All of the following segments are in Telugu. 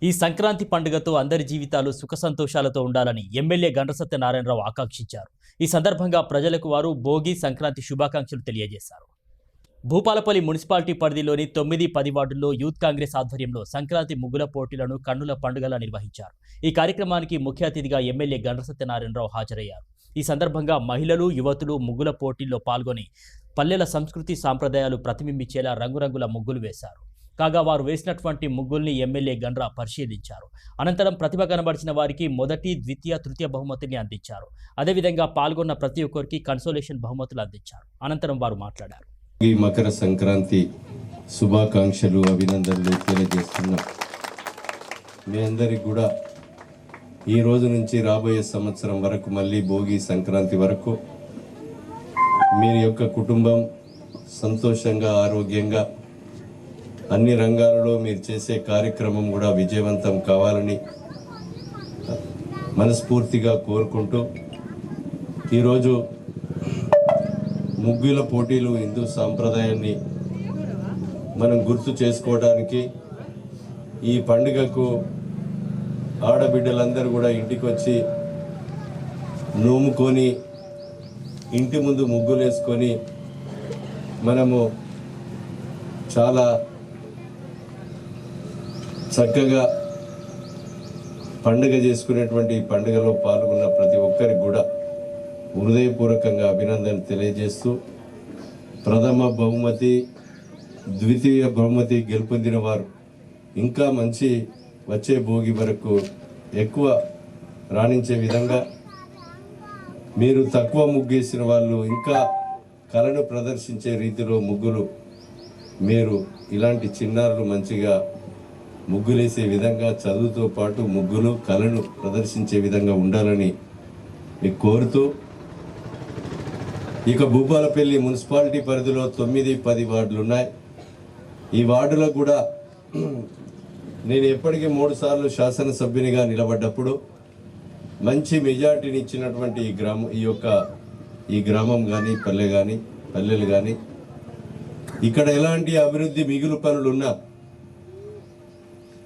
ఈ సంక్రాంతి పండుగతో అందరి జీవితాలు సుఖ సంతోషాలతో ఉండాలని ఎమ్మెల్యే గండ్ర సత్యనారాయణరావు ఆకాంక్షించారు. ఈ సందర్భంగా ప్రజలకు వారు భోగి, సంక్రాంతి శుభాకాంక్షలు తెలియజేశారు. భూపాలపల్లి మున్సిపాలిటీ పరిధిలోని 9-10 వార్డుల్లో యూత్ కాంగ్రెస్ ఆధ్వర్యంలో సంక్రాంతి ముగ్గుల పోటీలను కన్నుల పండుగలా నిర్వహించారు. ఈ కార్యక్రమానికి ముఖ్య అతిథిగా ఎమ్మెల్యే గండ్ర సత్యనారాయణరావు హాజరయ్యారు. ఈ సందర్భంగా మహిళలు, యువతులు ముగ్గుల పోటీల్లో పాల్గొని పల్లెల సంస్కృతి సాంప్రదాయాలు ప్రతిబింబించేలా రంగురంగుల ముగ్గులు వేశారు. కాగా వారు వేసినటువంటి ముగ్గుల్ని ఎమ్మెల్యే గండ్ర పరిశీలించారు. అనంతరం ప్రతిభ కనబరిచిన వారికి మొదటి, ద్వితీయ, తృతీయ బహుమతిని అందించారు. అదేవిధంగా పాల్గొన్న ప్రతి ఒక్కరికి కన్సోలేషన్ బహుమతులు అందించారు. అనంతరం వారు మాట్లాడారు. ఈ మకర సంక్రాంతి శుభాకాంక్షలు, అభినందనలు తెలియజేస్తున్నాం. మీ అందరికి కూడా ఈ రోజు నుంచి రాబోయే సంవత్సరం వరకు, మళ్ళీ భోగి సంక్రాంతి వరకు మీ యొక్క కుటుంబం సంతోషంగా, ఆరోగ్యంగా, అన్ని రంగాలలో మీరు చేసే కార్యక్రమం కూడా విజయవంతం కావాలని మనస్ఫూర్తిగా కోరుకుంటూ, ఈరోజు ముగ్గుల పోటీలు హిందూ సాంప్రదాయాన్ని మనం గుర్తు చేసుకోవడానికి, ఈ పండుగకు ఆడబిడ్డలందరూ కూడా ఇంటికి వచ్చి నోముకొని ఇంటి ముందు ముగ్గులు వేసుకొని మనము చాలా చక్కగా పండుగ చేసుకునేటువంటి పండుగలో పాల్గొన్న ప్రతి ఒక్కరికి కూడా హృదయపూర్వకంగా అభినందనలు తెలియజేస్తూ, ప్రథమ బహుమతి, ద్వితీయ బహుమతి గెలుపొందిన వారు ఇంకా మంచి వచ్చే భోగి వరకు ఎక్కువ రాణించే విధంగా, మీరు తక్కువ ముగ్గేసిన వాళ్ళు ఇంకా కళను ప్రదర్శించే రీతిలో ముగ్గులు, మీరు ఇలాంటి చిన్నారులు మంచిగా ముగ్గులేసే విధంగా, చదువుతో పాటు ముగ్గులు, కళను ప్రదర్శించే విధంగా ఉండాలని మీకు కోరుతూ, ఇక భూపాలపల్లి మున్సిపాలిటీ పరిధిలో 9-10 వార్డులు ఉన్నాయి. ఈ వార్డులో కూడా నేను ఎప్పటికీ 3 సార్లు శాసనసభ్యునిగా నిలబడ్డప్పుడు మంచి మెజార్టీని ఇచ్చినటువంటి ఈ గ్రామం కానీ, పల్లెలు కానీ, ఇక్కడ ఎలాంటి అభివృద్ధి మిగులు పనులు ఉన్నా,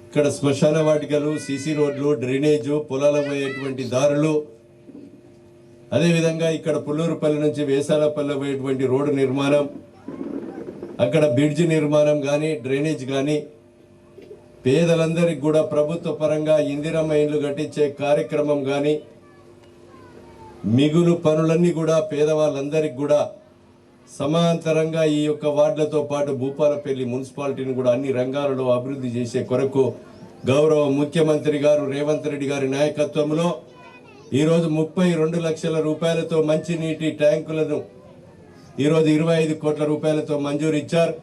ఇక్కడ శ్మశాన వాటికలు, సీసీ రోడ్లు, డ్రైనేజు, పొలాల పోయేటువంటి దారులు, అదేవిధంగా ఇక్కడ పుల్లూరుపల్లి నుంచి వేసాలపల్లి పోయేటువంటి రోడ్డు నిర్మాణం, అక్కడ బ్రిడ్జ్ నిర్మాణం కానీ, డ్రైనేజ్ కానీ, పేదలందరికీ కూడా ప్రభుత్వ పరంగా ఇందిరమ్మ ఇండ్లు కట్టించే కార్యక్రమం కానీ, మిగులు పనులన్నీ కూడా పేదవాళ్ళందరికీ కూడా సమాంతరంగా ఈ యొక్క వార్డులతో పాటు భూపాలపల్లి మున్సిపాలిటీని కూడా అన్ని రంగాలలో అభివృద్ధి చేసే కొరకు గౌరవ ముఖ్యమంత్రి గారు రేవంత్ రెడ్డి గారి నాయకత్వంలో ఈరోజు 32 లక్షల రూపాయలతో మంచినీటి ట్యాంకులను ఈరోజు 25 కోట్ల రూపాయలతో మంజూరు ఇచ్చారు.